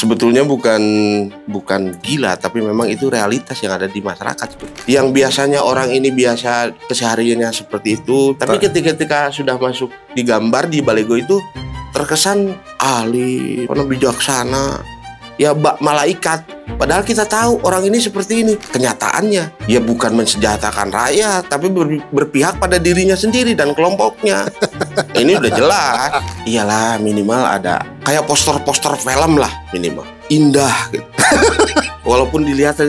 Sebetulnya bukan gila, tapi memang itu realitas yang ada di masyarakat. Yang biasanya orang ini biasa kesehariannya seperti itu, tapi ketika sudah masuk digambar di Baligo itu terkesan ahli, bijaksana, ya malaikat. Padahal kita tahu orang ini seperti ini. Kenyataannya, ya bukan mensejahterakan rakyat, tapi berpihak pada dirinya sendiri dan kelompoknya. Ini udah jelas. Iyalah, minimal ada kayak poster-poster film lah minimal. Indah gitu. Walaupun dilihat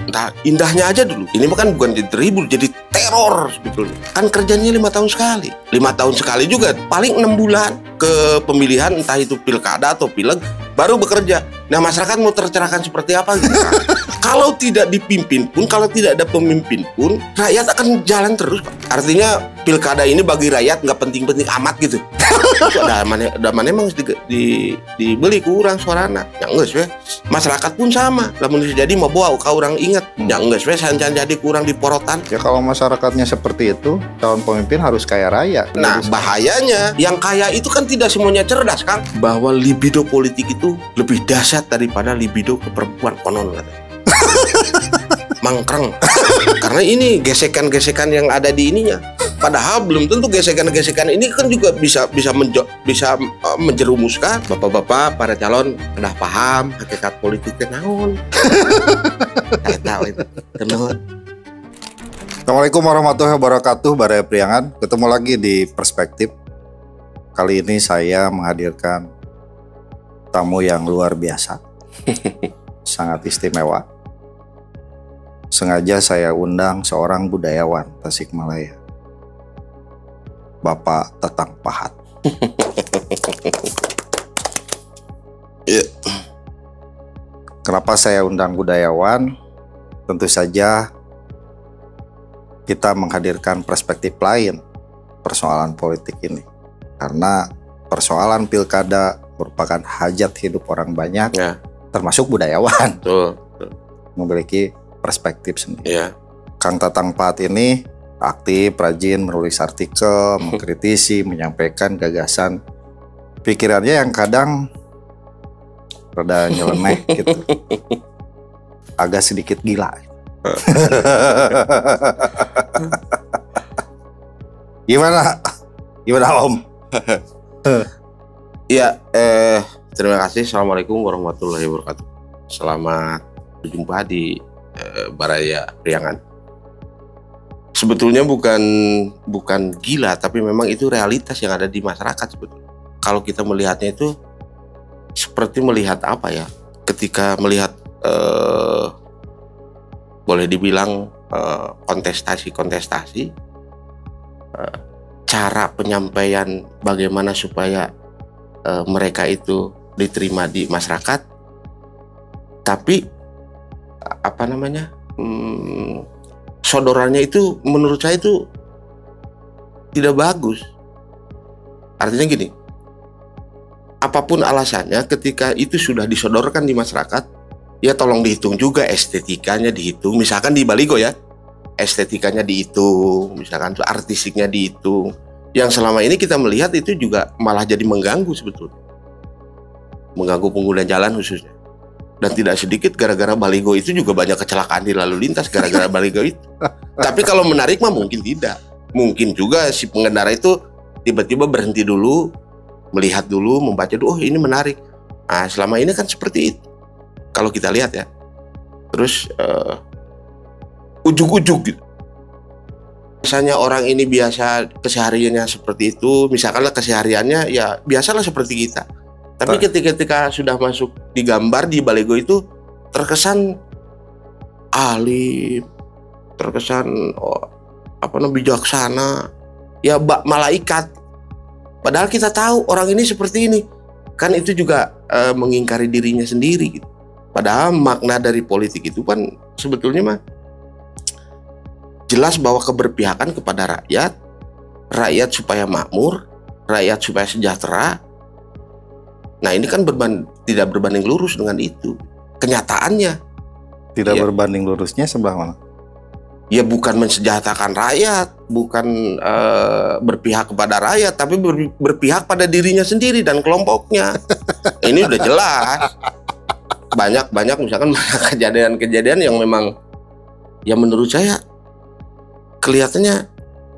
entah indahnya aja dulu. Ini kan bukan jadi tribun, jadi teror sebetulnya. Kan kerjanya 5 tahun sekali. 5 tahun sekali juga paling 6 bulan ke pemilihan, entah itu pilkada atau pileg, baru bekerja. Nah, masyarakat mau tercerahkan seperti apa gitu kan? Kalau tidak dipimpin pun, kalau tidak ada pemimpin pun, rakyat akan jalan terus. Artinya pilkada ini bagi rakyat nggak penting-penting amat gitu. Mana emang dibeli kurang suarana. Ya enggak sih. Masyarakat pun sama. Lamun jadi mau bawa kau orang ingat. Ya enggak sih, sancan jadi kurang di porotan. Ya kalau masyarakatnya seperti itu, calon pemimpin harus kaya raya. Nah, bahayanya yang kaya itu kan tidak semuanya cerdas, Kang. Bahwa libido politik itu lebih dahsyat daripada libido ke perempuan, konon katanya. Mangkreng. Karena ini gesekan-gesekan yang ada di ininya. Padahal belum tentu gesekan-gesekan ini kan juga bisa menjerumuskan bapak-bapak para calon udah paham hakikat politiknya naon. Tahu itu. Assalamualaikum warahmatullahi wabarakatuh, Baraya Priangan. Ketemu lagi di Perspektif. Kali ini saya menghadirkan tamu yang luar biasa. Sangat istimewa. Sengaja saya undang seorang budayawan Tasikmalaya, Bapak Tatang Pahat. Kenapa saya undang budayawan? Tentu saja kita menghadirkan perspektif lain persoalan politik ini. Karena persoalan pilkada merupakan hajat hidup orang banyak, ya, termasuk budayawan. Betul. Memiliki perspektif sendiri. Ya. Kang Tatang Pahat ini aktif, rajin menulis artikel, mengkritisi, menyampaikan gagasan, pikirannya yang kadang rada nyeleneh gitu, agak sedikit gila. Gimana Om? Iya, terima kasih. Assalamualaikum warahmatullahi wabarakatuh. Selamat berjumpa di Baraya Priangan. Sebetulnya bukan gila, tapi memang itu realitas yang ada di masyarakat sebetulnya. Kalau kita melihatnya itu seperti melihat apa ya? Ketika melihat boleh dibilang kontestasi, cara penyampaian bagaimana supaya mereka itu diterima di masyarakat, tapi sodorannya itu menurut saya itu tidak bagus. Artinya gini, apapun alasannya, ketika itu sudah disodorkan di masyarakat, ya tolong dihitung juga estetikanya, dihitung. Misalkan di Baligo ya, estetikanya dihitung, misalkan artistiknya dihitung. Yang selama ini kita melihat itu juga malah jadi mengganggu sebetulnya, mengganggu pengguna jalan khususnya. Dan tidak sedikit gara-gara Baligo itu juga banyak kecelakaan di lalu lintas gara-gara Baligo itu. Tapi kalau menarik mah mungkin tidak. Mungkin juga si pengendara itu tiba-tiba berhenti dulu, melihat dulu, membaca dulu, oh ini menarik. Nah, selama ini kan seperti itu. Kalau kita lihat ya. Terus ujug-ujug gitu. Misalnya orang ini biasa kesehariannya seperti itu, misalkanlah kesehariannya ya biasalah seperti kita. Tapi ketika sudah masuk digambar di Baligo itu terkesan ahli, terkesan bijaksana, ya malaikat. Padahal kita tahu orang ini seperti ini. Kan itu juga mengingkari dirinya sendiri gitu. Padahal makna dari politik itu kan sebetulnya mah jelas bahwa keberpihakan kepada rakyat supaya makmur, rakyat supaya sejahtera. Nah, ini kan tidak berbanding lurus dengan itu. Kenyataannya tidak berbanding lurusnya sebelah mana? Ya bukan mensejahterakan rakyat, bukan berpihak kepada rakyat, tapi berpihak pada dirinya sendiri dan kelompoknya. Ini udah jelas. banyak misalkan banyak kejadian-kejadian yang memang yang menurut saya kelihatannya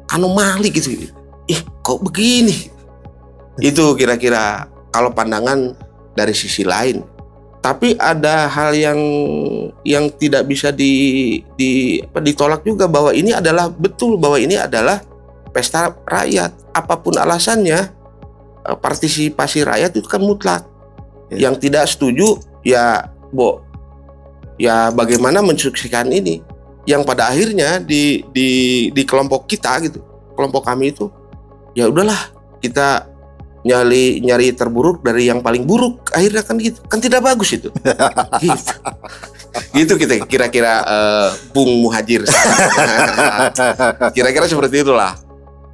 anomali gitu. Ih, kok begini? Itu kira-kira kalau pandangan dari sisi lain. Tapi ada hal yang tidak bisa ditolak juga, bahwa ini adalah betul, bahwa ini adalah pesta rakyat. Apapun alasannya, partisipasi rakyat itu kan mutlak. Yang tidak setuju ya bagaimana mensukseskan ini. Yang pada akhirnya di kelompok kita gitu, kelompok kami itu ya udahlah, kita nyari terburuk dari yang paling buruk, akhirnya kan gitu, kan tidak bagus itu. Gitu kita kira-kira Bung Muhajir. Kira-kira seperti itulah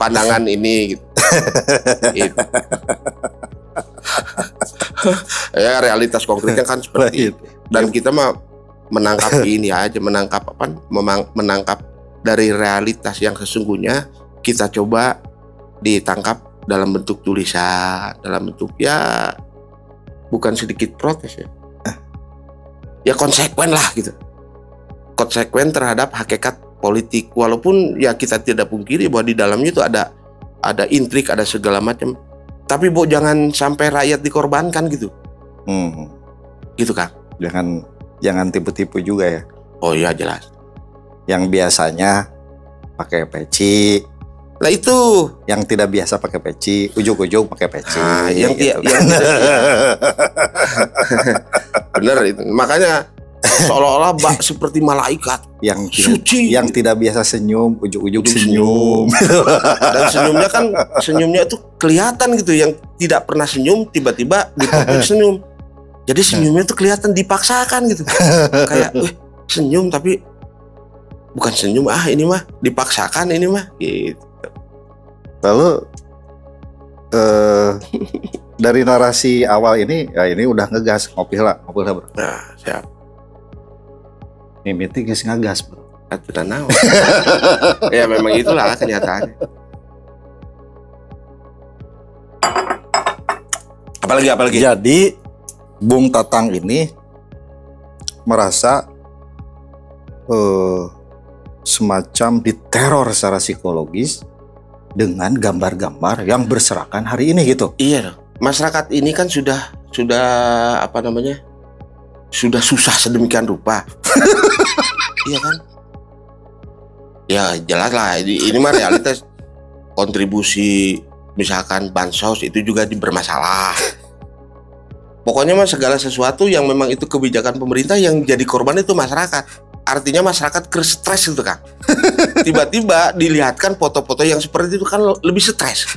pandangan ini gitu. Gitu. Ya realitas konkretnya kan seperti itu. Dan kita mah menangkap ini aja, menangkap dari realitas yang sesungguhnya, kita coba ditangkap dalam bentuk tulisan, dalam bentuk ya bukan sedikit protes ya. Ya konsekuen lah gitu. Konsekuen terhadap hakikat politik, walaupun ya kita tidak pungkiri bahwa di dalamnya itu ada intrik, ada segala macam. Tapi jangan sampai rakyat dikorbankan gitu. Gitu kan. Jangan tipu-tipu juga ya. Oh iya jelas. Yang biasanya pakai peci. Lah itu yang tidak biasa pakai peci, ujung-ujung pakai peci. Nah, yang gitu. Bener itu. Makanya seolah-olah seperti malaikat yang suci, yang tidak biasa senyum, ujung-ujung senyum. Dan senyumnya itu kelihatan gitu. Yang tidak pernah senyum tiba-tiba dipaksa senyum. Jadi senyumnya itu kelihatan dipaksakan gitu. Kayak senyum tapi bukan senyum, ini mah dipaksakan ini mah gitu. Lalu dari narasi awal ini, ya ini udah ngegas, ngopi lah bro. Nah, siap. Mimiti guys ngegas bro. Sudah naon. Ya memang itulah kenyataannya. Apalagi. Jadi Bung Tatang ini merasa semacam diteror secara psikologis dengan gambar-gambar yang berserakan hari ini gitu. Iya, masyarakat ini kan sudah sudah susah sedemikian rupa. Iya kan? Ya jelas lah, ini mah realitas. Kontribusi misalkan bansos itu juga bermasalah. Pokoknya mah segala sesuatu yang memang itu kebijakan pemerintah, yang jadi korban itu masyarakat. Artinya masyarakat stres gitu kan. Tiba-tiba dilihatkan foto-foto yang seperti itu kan lebih stres.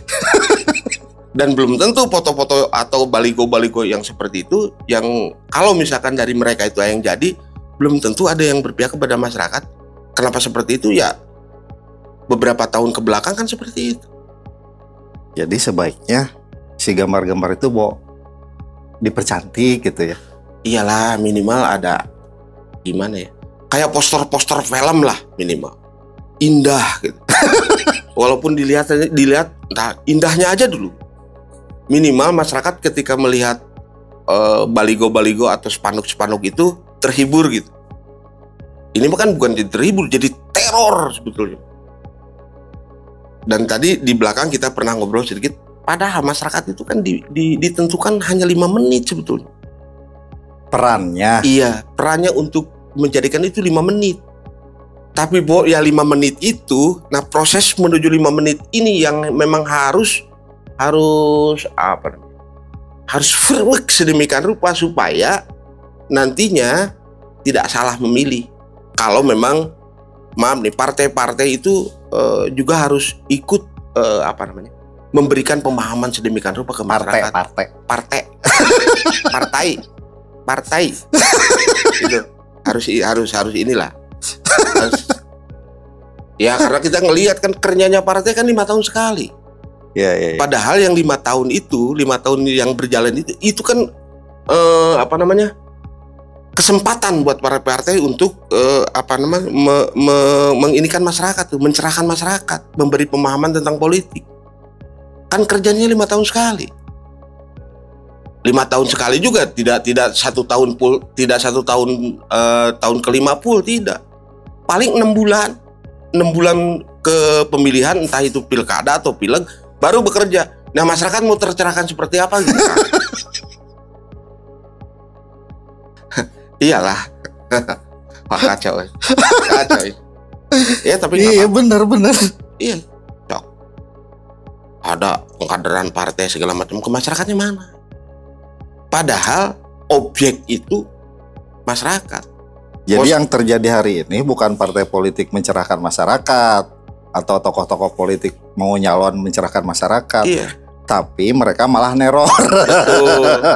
Dan belum tentu foto-foto atau baligo-baligo yang seperti itu, yang kalau misalkan dari mereka itu yang jadi, belum tentu ada yang berpihak kepada masyarakat. Kenapa seperti itu ya? Beberapa tahun ke belakang kan seperti itu. Jadi sebaiknya si gambar-gambar itu dipercantik gitu ya. Iyalah, minimal ada gimana ya? Kayak poster-poster film lah minimal. Indah gitu. Walaupun dilihat indahnya aja dulu. Minimal masyarakat ketika melihat baligo-baligo atau spanduk-spanduk itu terhibur gitu. Ini kan bukan terhibur, jadi teror sebetulnya. Dan tadi di belakang kita pernah ngobrol sedikit, padahal masyarakat itu kan ditentukan hanya 5 menit sebetulnya. Perannya. Iya, perannya untuk menjadikan itu 5 menit. Tapi ya 5 menit itu, nah proses menuju 5 menit ini yang memang harus firmwek sedemikian rupa supaya nantinya tidak salah memilih. Kalau memang maaf nih, partai-partai itu juga harus ikut memberikan pemahaman sedemikian rupa ke masyarakat. Partai gitu. harus inilah. Ya karena kita ngelihat kan kerjanya partai kan 5 tahun sekali. Ya. Padahal yang 5 tahun itu, 5 tahun yang berjalan itu kan kesempatan buat para partai untuk menginikan masyarakat tuh, mencerahkan masyarakat, memberi pemahaman tentang politik. Kan kerjanya 5 tahun sekali. 5 tahun sekali juga, tidak 1 tahun full, tidak 1 tahun tahun kelima full, tidak. Paling 6 bulan. 6 bulan ke pemilihan, entah itu pilkada atau pileg, baru bekerja. Nah, masyarakat mau tercerahkan seperti apa gitu? Iyalah. Wah, kacau. Kacau. Ya, tapi iya benar-benar. Iya, cok. Ada pengkaderan partai segala macam, ke masyarakatnya mana? Padahal objek itu masyarakat. Jadi yang terjadi hari ini bukan partai politik mencerahkan masyarakat atau tokoh-tokoh politik mau nyalon mencerahkan masyarakat. Iya. Tapi mereka malah neror.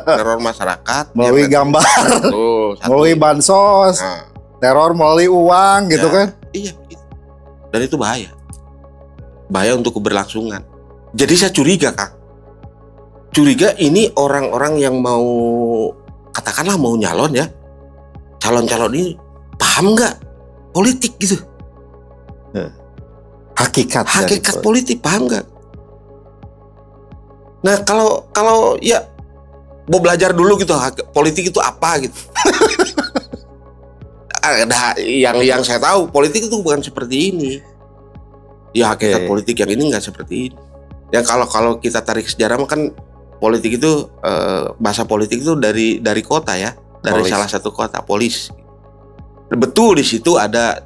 Teror masyarakat melalui gambar, melalui bansos, teror melalui uang gitu kan. Iya, gitu. Dan itu bahaya. Bahaya untuk keberlangsungan. Jadi saya curiga, Kang. Curiga ini orang-orang yang mau, katakanlah mau nyalon ya, calon-calon ini paham nggak politik gitu? Hakikat politik paham nggak? Nah, kalau ya mau belajar dulu gitu, politik itu apa gitu. Ada yang saya tahu politik itu bukan seperti ini. Ya hakikat politik yang ini nggak seperti ini. Ya kalau kita tarik sejarah kan politik itu bahasa politik itu dari kota ya, dari salah satu kota, polis. Betul, di situ ada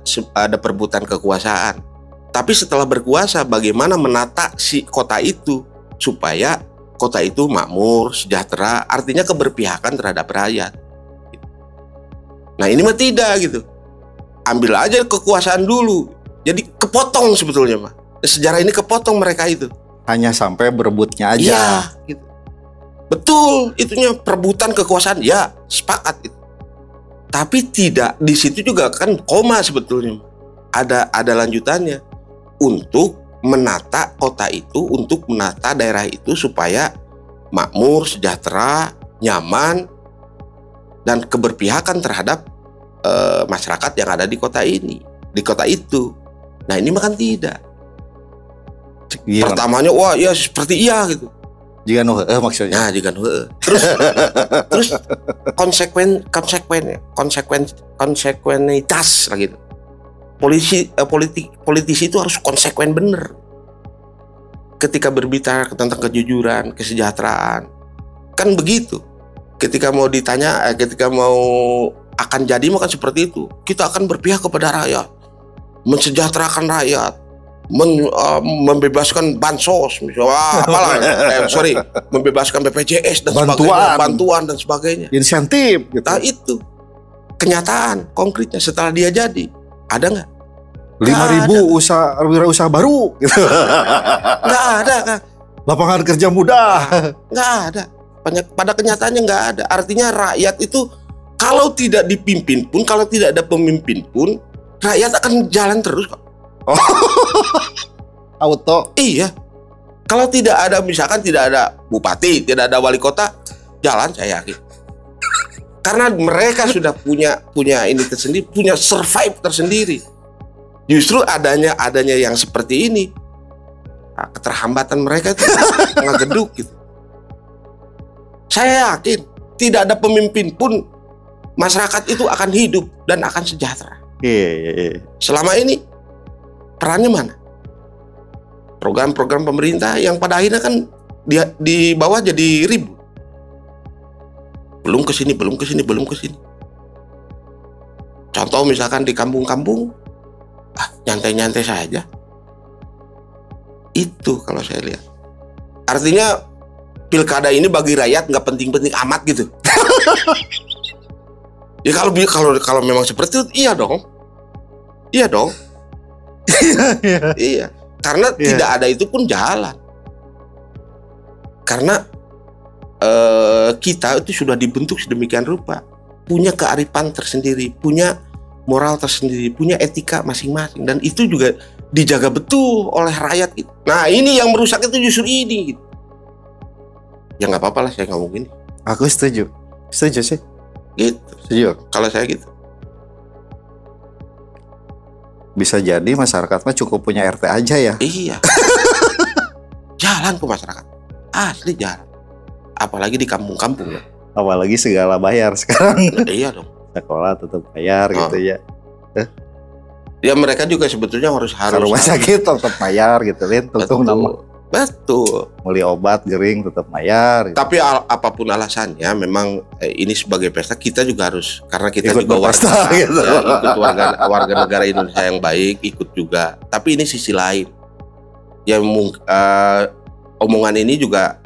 perebutan kekuasaan. Tapi setelah berkuasa, bagaimana menata si kota itu supaya kota itu makmur, sejahtera, artinya keberpihakan terhadap rakyat. Nah, ini mah tidak gitu. Ambil aja kekuasaan dulu. Jadi kepotong sebetulnya mah. Sejarah ini kepotong mereka itu. Hanya sampai berebutnya aja. Iya, gitu. Betul, itunya perebutan kekuasaan. Ya, sepakat gitu. Tapi tidak, di situ juga kan koma sebetulnya. Ada lanjutannya. Untuk menata kota itu, untuk menata daerah itu supaya makmur, sejahtera, nyaman, dan keberpihakan terhadap masyarakat yang ada di kota ini, di kota itu. Nah, ini makan tidak. Pertamanya, wah ya seperti iya gitu. Jika maksudnya. Nah, jika terus konsekuenitas lah gitu. Politisi itu harus konsekuen bener ketika berbicara tentang kejujuran, kesejahteraan. Kan begitu. Ketika mau ditanya, ketika mau akan jadi makan seperti itu. Kita akan berpihak kepada rakyat, mensejahterakan rakyat, membebaskan bansos, membebaskan BPJS dan sebagainya, bantuan dan sebagainya, insentif. Gitu. Nah, itu kenyataan konkretnya setelah dia jadi. Ada nggak? 5.000 wirausaha baru gitu. Nggak ada, Kak. Lapangan kerja mudah. Nggak ada. Pada kenyataannya nggak ada. Artinya rakyat itu kalau tidak dipimpin pun, kalau tidak ada pemimpin pun, rakyat akan jalan terus kok. Oh. Auto. Iya. Kalau tidak ada, misalkan tidak ada bupati, tidak ada wali kota, jalan saya yakin. Karena mereka sudah punya ini tersendiri, punya survive tersendiri. Justru adanya yang seperti ini, nah, keterhambatan mereka itu ngegeduk gitu. Saya yakin tidak ada pemimpin pun masyarakat itu akan hidup dan akan sejahtera. Selama ini perannya mana? Program-program pemerintah yang pada akhirnya kan di bawah jadi ribut. Belum ke sini. Contoh misalkan di kampung-kampung, nyantai-nyantai saja. Itu kalau saya lihat. Artinya pilkada ini bagi rakyat nggak penting-penting amat gitu. Ya kalau memang seperti itu, iya dong. Iya. Karena tidak ada itu pun jalan. Karena kita itu sudah dibentuk sedemikian rupa, punya kearifan tersendiri, punya moral tersendiri, punya etika masing-masing, dan itu juga dijaga betul oleh rakyat gitu. Nah, ini yang merusak itu justru ini gitu. Ya nggak apa-apa lah saya ngomong gini. Aku setuju sih. Gitu. Setuju. Kalau saya gitu. Bisa jadi masyarakat mah cukup punya RT aja ya. Iya. Jalan ke masyarakat. Asli jalan. apalagi di kampung-kampung ya. Apalagi segala bayar sekarang. Iya dong. Sekolah tetap bayar gitu ya. Ya mereka juga sebetulnya harus Rumah sakit tetap bayar gitu kan. Tentu nama. Betul. Beli obat gering tetap bayar. Gitu. Tapi apapun alasannya, memang ini sebagai pesta kita juga harus, karena kita ikut juga warga, gitu. Ya, ikut warga negara Indonesia yang baik, ikut juga. Tapi ini sisi lain. Ya omongan ini juga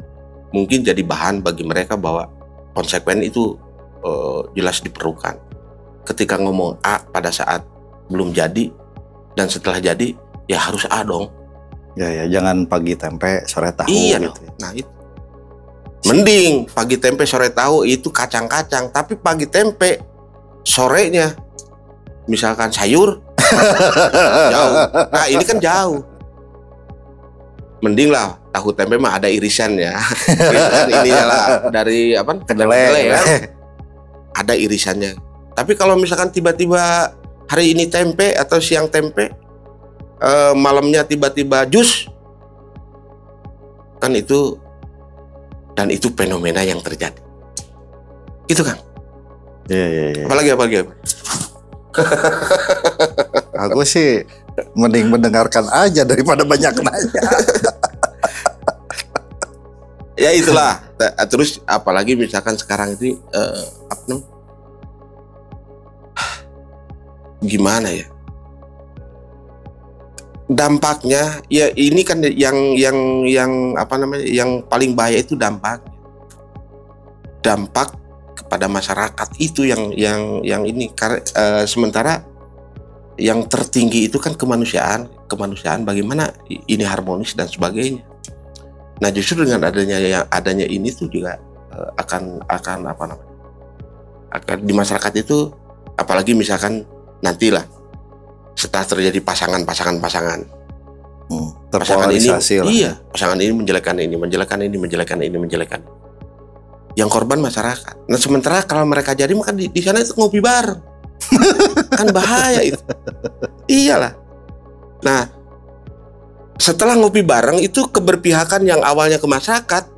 mungkin jadi bahan bagi mereka bahwa konsekuen itu jelas diperlukan. Ketika ngomong A pada saat belum jadi dan setelah jadi ya harus A dong. Ya jangan pagi tempe sore tahu. Iya gitu. Nah itu. Mending pagi tempe sore tahu itu kacang-kacang, tapi pagi tempe sorenya misalkan sayur jauh. Nah ini kan jauh. Mending lah tahu tempe mah ada irisannya. Ininya lah dari kedelai ya. Ada irisannya. Tapi kalau misalkan tiba-tiba hari ini tempe atau siang tempe, malamnya tiba-tiba jus, kan itu, dan itu fenomena yang terjadi. Itu kan? Iya. Apalagi? Aku sih mending mendengarkan aja daripada banyak nanya. Ya itulah. Terus apalagi misalkan sekarang ini gimana ya? Dampaknya ya ini kan yang paling bahaya itu dampak kepada masyarakat itu yang ini sementara yang tertinggi itu kan kemanusiaan bagaimana ini harmonis dan sebagainya. Nah justru dengan adanya ini tuh juga akan di masyarakat itu, apalagi misalkan nantilah setelah terjadi pasangan ini, iya, pasangan ini menjelekkan ini. Yang korban masyarakat. Nah sementara kalau mereka jadi maka di sana itu ngopi bareng. Kan bahaya itu. Iyalah. Nah setelah ngopi bareng itu keberpihakan yang awalnya ke masyarakat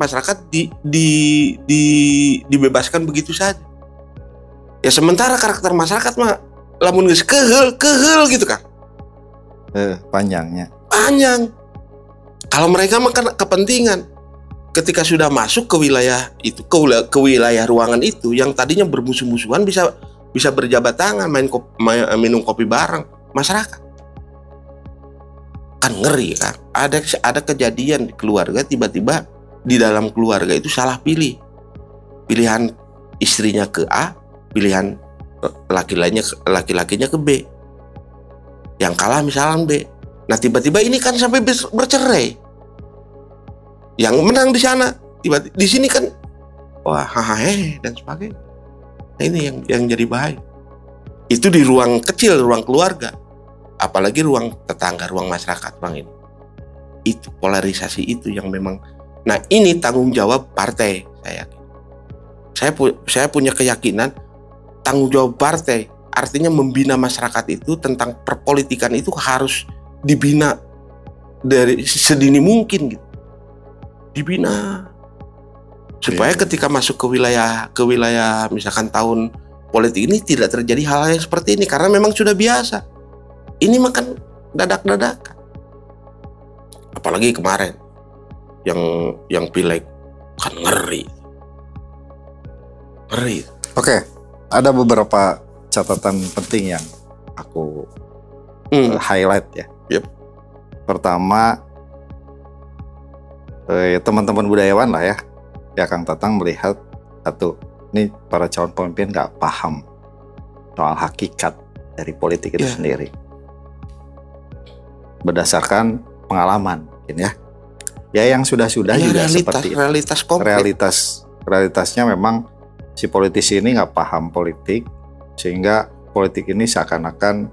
dibebaskan begitu saja. Ya sementara karakter masyarakat mah lamun geus kehel gitu kan. Panjang. Kalau mereka mah kan kepentingan. Ketika sudah masuk ke wilayah itu, ke wilayah ruangan itu yang tadinya bermusuh-musuhan bisa berjabat tangan, minum kopi bareng masyarakat. Kan ngeri kan. Ada kejadian di keluarga, tiba-tiba di dalam keluarga itu salah pilih. Pilihan istrinya ke A, pilihan laki-lakinya ke B. Yang kalah misalnya B. Nah tiba-tiba ini kan sampai bercerai. Yang menang di sana, tiba-tiba di sini kan wah dan sebagainya. Nah, ini yang jadi bahaya. Itu di ruang kecil, ruang keluarga. Apalagi ruang tetangga, ruang masyarakat, ruang ini. Itu polarisasi itu yang memang. Nah ini tanggung jawab partai, saya yakin. Saya punya keyakinan tanggung jawab partai, artinya membina masyarakat itu tentang perpolitikan itu harus dibina dari sedini mungkin gitu. Dibina supaya ketika masuk ke wilayah misalkan tahun politik ini tidak terjadi hal yang seperti ini, karena memang sudah biasa. Ini makan dadak-dadakan. Apalagi kemarin yang pileg kan ngeri. Oke, ada beberapa catatan penting yang aku highlight ya. Yep. Pertama, teman-teman budayawan lah ya Kang Tatang melihat ini para calon pemimpin nggak paham soal hakikat dari politik itu sendiri. Berdasarkan pengalaman mungkin ya yang sudah-sudah juga seperti realitasnya memang si politisi ini nggak paham politik, sehingga politik ini seakan-akan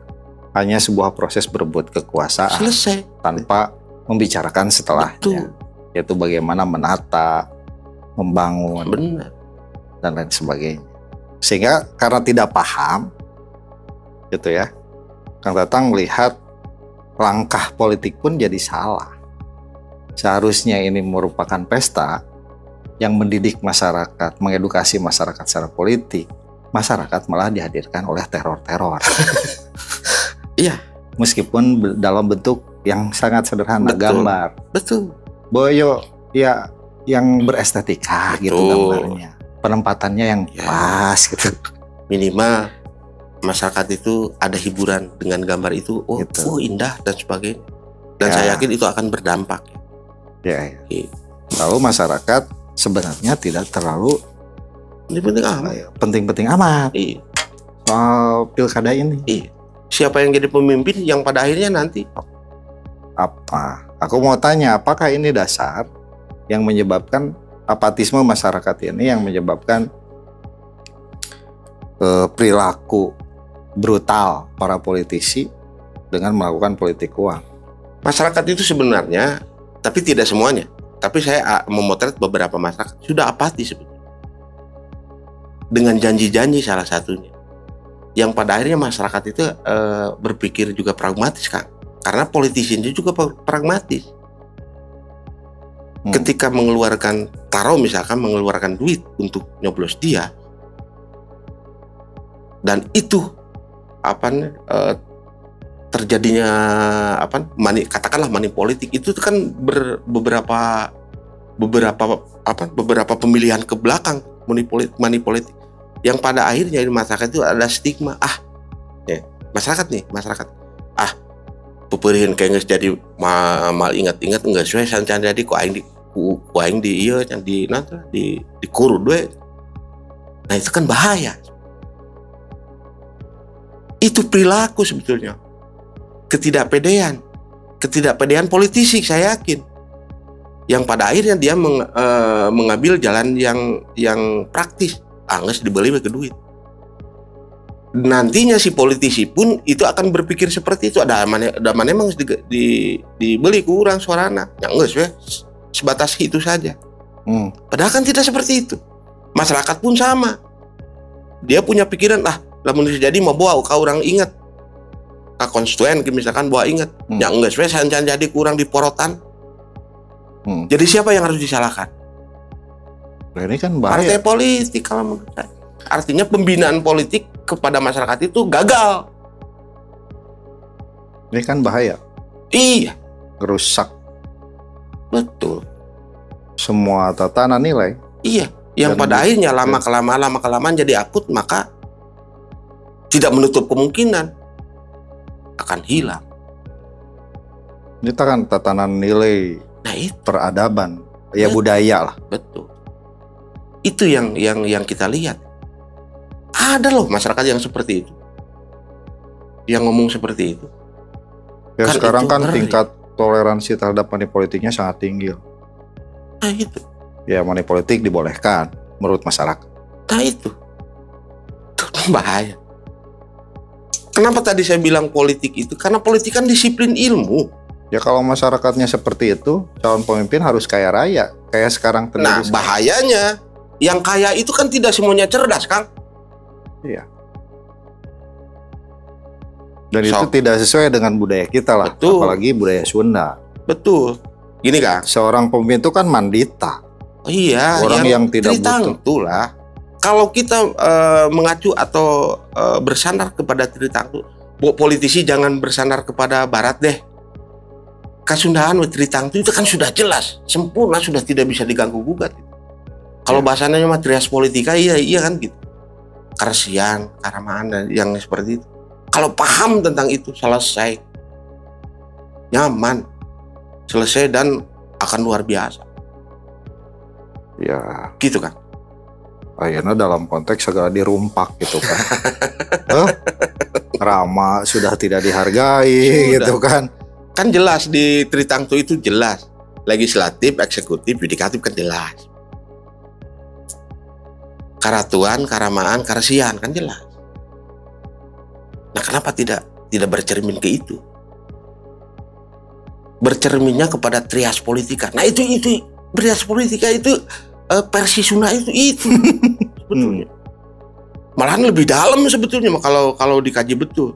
hanya sebuah proses berebut kekuasaan tanpa membicarakan setelahnya. Yaitu bagaimana menata, membangun, dan lain sebagainya. Sehingga karena tidak paham, gitu ya, Kang Tatang melihat langkah politik pun jadi salah. Seharusnya ini merupakan pesta, yang mendidik masyarakat, mengedukasi masyarakat secara politik, masyarakat malah dihadirkan oleh teror-teror. Iya. Meskipun dalam bentuk yang sangat sederhana, Betul. gambar. Betul. Boyo, ya yang berestetika gitu gambarnya. Penempatannya yang pas gitu. Minimal masyarakat itu ada hiburan dengan gambar itu. Oh, Gitu. Indah dan sebagainya. Dan saya yakin itu akan berdampak. Ya. Gitu. Lalu masyarakat sebenarnya tidak terlalu Ini penting amat. penting-penting amat Iya. soal pilkada ini. Iya. Siapa yang jadi pemimpin yang pada akhirnya nanti Apa? Aku mau tanya, apakah ini dasar yang menyebabkan apatisme masyarakat ini, yang menyebabkan perilaku brutal para politisi dengan melakukan politik uang? masyarakat itu sebenarnya, tapi tidak semuanya. Tapi saya memotret beberapa masyarakat sudah apatis sebetulnya. Dengan janji-janji salah satunya. Yang pada akhirnya masyarakat itu berpikir juga pragmatis, Kang. Karena politisi itu juga pragmatis. Ketika mengeluarkan, misalkan mengeluarkan duit untuk nyoblos dia, dan itu terjadinya katakanlah money politik, itu kan beberapa pemilihan ke belakang money politik yang pada akhirnya di masyarakat itu ada stigma masyarakat pupurihin kayak nggak jadi mal ingat-ingat nggak sesuai sancan jadi ku aing di iya yang di kurun we. Nah itu kan bahaya. Itu perilaku sebetulnya. Ketidakpedean politisi, saya yakin. Yang pada akhirnya dia mengambil jalan yang praktis. Nggak dibeli ke duit. Nantinya si politisi pun itu akan berpikir seperti itu. Ada mana emang dibeli kurang suarana. Yang enggak sebatas itu saja. Padahal kan tidak seperti itu. Masyarakat pun sama. Dia punya pikiran lamun jadi mau bawa kau orang ingat. Konstituen misalkan bawa ingat. Yang enggak sancan jadi kurang di porotan. Jadi siapa yang harus disalahkan? Ini kan bahaya. Partai politik kalau menurut saya. Artinya pembinaan politik kepada masyarakat itu gagal. Ini kan bahaya. Iya. Rusak. Betul. Semua tatanan nilai. Iya. Yang pada akhirnya lama kelamaan jadi akut, maka tidak menutup kemungkinan akan hilang. Ini kan tatanan nilai. Nah itu. Peradaban. Ya budaya lah. Betul. Itu yang kita lihat. Ada loh masyarakat yang seperti itu, yang ngomong seperti itu. Ya kan sekarang itu kan tingkat toleransi terhadap money politiknya sangat tinggi. Nah itu. Ya money politik dibolehkan menurut masyarakat. Nah itu bahaya. Kenapa tadi saya bilang politik itu? Karena politik kan disiplin ilmu. Ya kalau masyarakatnya seperti itu, calon pemimpin harus kaya raya. Kayak sekarang terjadi. Nah bahayanya, yang kaya itu kan tidak semuanya cerdas, Kang. Iya. Dan itu tidak sesuai dengan budaya kita lah. Betul. Apalagi budaya Sunda. Betul. Gini Kang. Seorang pemimpin itu kan mandita. Iya. Orang yang tidak butuh. Itulah. Kalau kita mengacu atau bersandar kepada Tritangtu, politisi jangan bersandar kepada Barat deh. Kasundaan Tritangtu itu kan sudah jelas, sempurna, sudah tidak bisa diganggu gugat. Kalau bahasanya mah trias politika, iya kan gitu. Karesian, karamaan dan yang seperti itu. Kalau paham tentang itu selesai, nyaman, selesai dan akan luar biasa. Ya, gitu kan. Akhirnya dalam konteks segala dirumpak gitu kan. Rama sudah tidak dihargai gitu kan. Kan jelas di Tritangtu itu jelas. Legislatif, eksekutif, yudikatif kan jelas. Karatuan, karamaan, karesian kan jelas. Nah, kenapa tidak bercermin ke itu? Bercerminnya kepada trias politika. Nah, itu trias politika itu versi Sunda itu sebetulnya. Malahan lebih dalam sebetulnya kalau dikaji betul.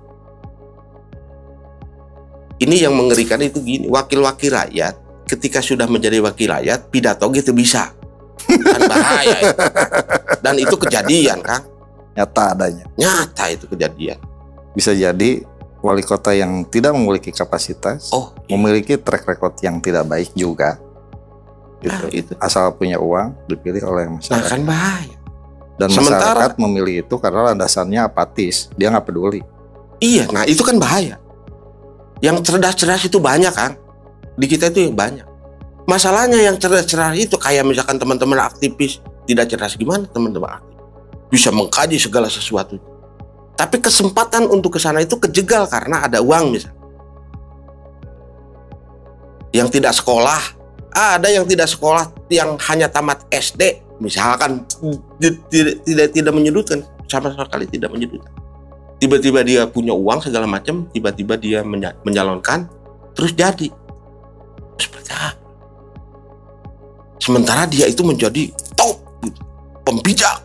Ini yang mengerikan itu gini, wakil-wakil rakyat ketika sudah menjadi wakil rakyat pidato gitu bisa. Kan bahaya itu. Dan itu kejadian, Kang. Nyata adanya. Nyata itu kejadian. Bisa jadi wali kota yang tidak memiliki kapasitas, memiliki track record yang tidak baik juga. Gitu. Itu. Asal punya uang dipilih oleh masyarakat. Kan bahaya. Dan masyarakat memilih itu karena landasannya apatis, dia nggak peduli. Iya, nah itu kan bahaya. Yang cerdas-cerdas itu banyak, Kang. Di kita itu banyak. Masalahnya yang cerdas-cerdas itu kayak misalkan teman-teman aktivis tidak cerdas, gimana teman-teman aktivis bisa mengkaji segala sesuatu. Tapi kesempatan untuk ke sana itu kejegal karena ada uang misalnya. Yang tidak sekolah, ada yang tidak sekolah yang hanya tamat SD, misalkan tidak menyudutkan, sama sekali tidak menyudutkan. Tiba-tiba dia punya uang segala macam, tiba-tiba dia menyalonkan, terus jadi. Seperti apa? Sementara dia itu menjadi top, pembijak.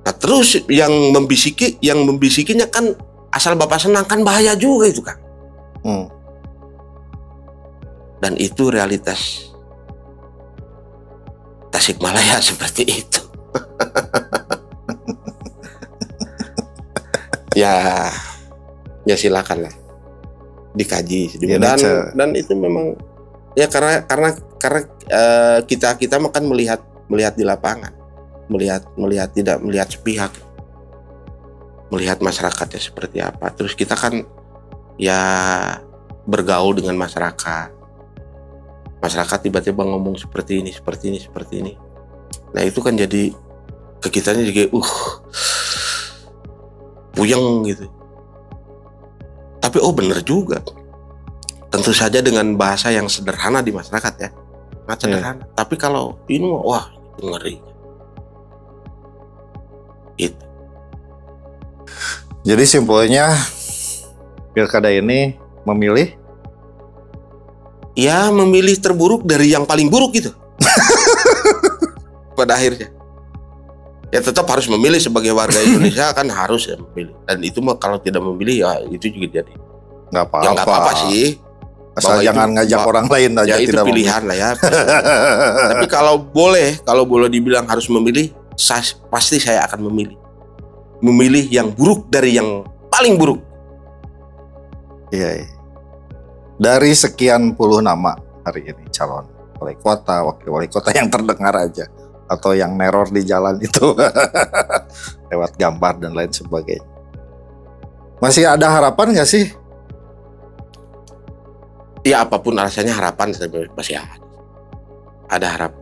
Nah terus yang membisikinya kan asal bapak senang, kan bahaya juga itu, Kang. Dan itu realitas Tasikmalaya seperti itu. ya silakan lah dikaji dan itu memang ya karena kita makan melihat di lapangan, melihat tidak melihat sepihak, melihat masyarakatnya seperti apa. Terus kita kan ya bergaul dengan masyarakat tiba-tiba ngomong seperti ini. Nah itu kan jadi ke kitanya juga puyeng gitu. Tapi benar juga. Tentu saja dengan bahasa yang sederhana di masyarakat ya. Sederhana. Tapi kalau ini wah itu ngeri. Itu. Jadi simpulnya pilkada ini memilih terburuk dari yang paling buruk gitu. Pada akhirnya. Ya tetap harus memilih sebagai warga Indonesia kan harus ya memilih. Dan itu mah kalau tidak memilih ya itu juga jadi nggak apa-apa. Ya nggak apa-apa sih. Asal jangan ngajak orang lain aja. Ya itu tidak pilihan lah ya. Tapi kalau boleh dibilang harus memilih, pasti saya akan memilih yang buruk dari yang paling buruk. Iya. Dari sekian puluh nama hari ini calon wali kota, wakil wali kota yang terdengar aja, atau yang neror di jalan itu lewat gambar dan lain sebagainya. Masih ada harapan nggak sih? Ya apapun alasannya harapan masih ada harapan.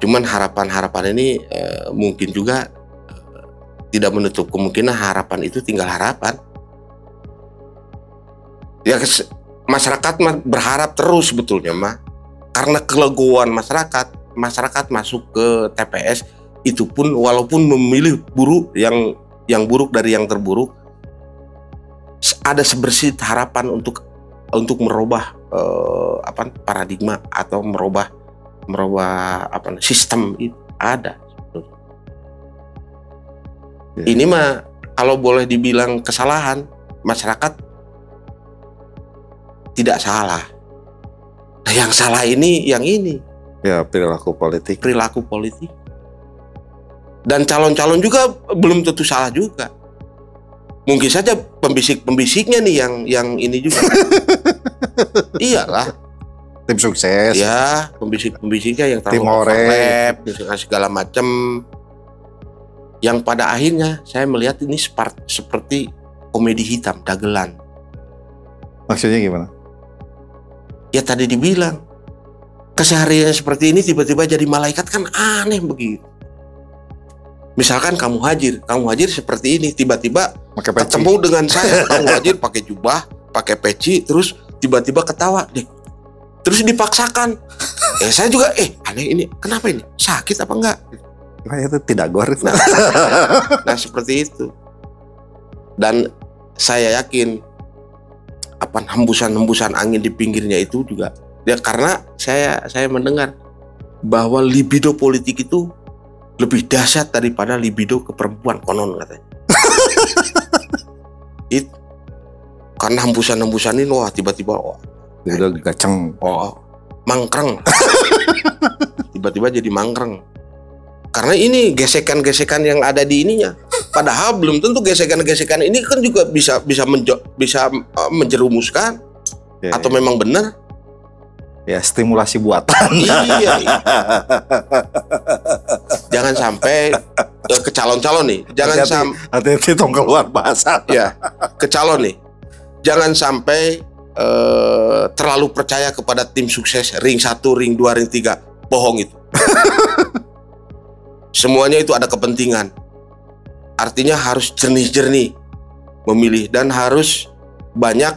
Cuman harapan ini mungkin juga tidak menutup kemungkinan harapan itu tinggal harapan. Ya masyarakat berharap terus sebetulnya mah, karena kelegoan masyarakat masuk ke TPS itu pun walaupun memilih buruk yang buruk dari yang terburuk, ada sebersih harapan untuk merubah paradigma atau merubah sistem itu ada. Ini mah kalau boleh dibilang kesalahan masyarakat tidak salah. Nah, yang salah ini yang ini. Ya, perilaku politik. Dan calon-calon juga belum tentu salah juga. Mungkin saja pembisik-pembisiknya nih yang ini juga. Iyalah. Tim sukses. Ya, pembisik-pembisiknya yang tim orek, segala macam. Yang pada akhirnya saya melihat ini seperti komedi hitam, dagelan. Maksudnya gimana? Ya tadi dibilang keseharian seperti ini tiba-tiba jadi malaikat kan aneh begitu. Misalkan kamu Hajir seperti ini tiba-tiba ketemu dengan saya, kamu Hajir pakai jubah, pakai peci, terus tiba-tiba ketawa deh. Terus dipaksakan. Saya juga aneh ini, kenapa ini? Sakit apa enggak? Itu tidak gor. Nah seperti itu. Dan saya yakin hembusan angin di pinggirnya itu juga ya karena saya mendengar bahwa libido politik itu lebih dahsyat daripada libido ke perempuan konon katanya. Itu karena hembusan ini tiba-tiba udah gaceng, mangkreng. Tiba-tiba jadi mangkreng. Karena ini gesekan-gesekan yang ada di ininya. Padahal belum tentu gesekan-gesekan ini kan juga bisa menjerumuskan atau memang benar. Ya, stimulasi buatan. Iya. Jangan sampai ke calon-calon nih. Jangan sampai hati-hati tong keluar bahasa. Ya, ke calon nih. Jangan sampai terlalu percaya kepada tim sukses ring 1, ring 2, ring 3. Bohong itu. Semuanya itu ada kepentingan. Artinya harus jernih-jernih memilih dan harus banyak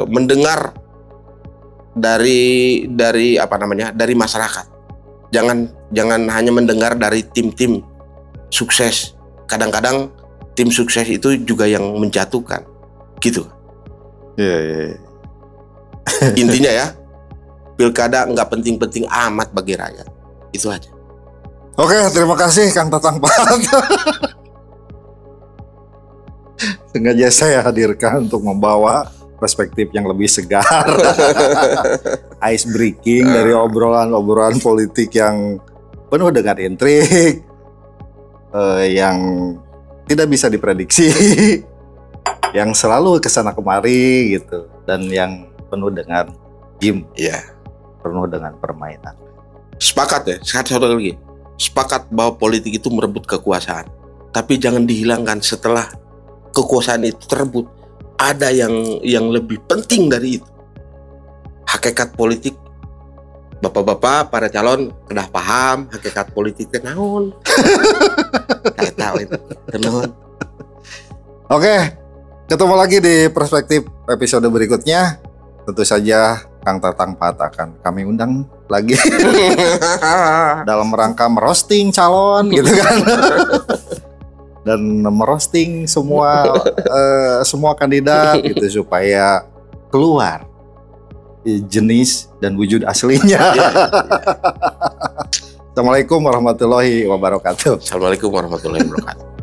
mendengar dari masyarakat. Jangan hanya mendengar dari tim-tim sukses. Kadang-kadang tim sukses itu juga yang menjatuhkan. Gitu. Iya. Intinya ya, pilkada nggak penting-penting amat bagi rakyat. Itu aja. Oke, terima kasih Kang Tatang Pat. Sengaja saya hadirkan untuk membawa perspektif yang lebih segar, ice breaking dari obrolan-obrolan politik yang penuh dengan intrik, yang tidak bisa diprediksi, yang selalu kesana kemari gitu, dan yang penuh dengan game, penuh dengan permainan. Sepakat ya, satu lagi. Sepakat bahwa politik itu merebut kekuasaan, tapi jangan dihilangkan setelah kekuasaan itu terebut. Ada yang lebih penting dari itu. Hakikat politik, bapak-bapak para calon udah paham hakikat politik naon. Saya tahu itu. Naon. Oke, ketemu lagi di perspektif episode berikutnya. Tentu saja Kang Tatang Pat akan kami undang lagi dalam rangka merosting calon gitu kan. Dan merosting semua kandidat gitu supaya keluar jenis dan wujud aslinya. Assalamualaikum warahmatullahi wabarakatuh. Assalamualaikum warahmatullahi wabarakatuh.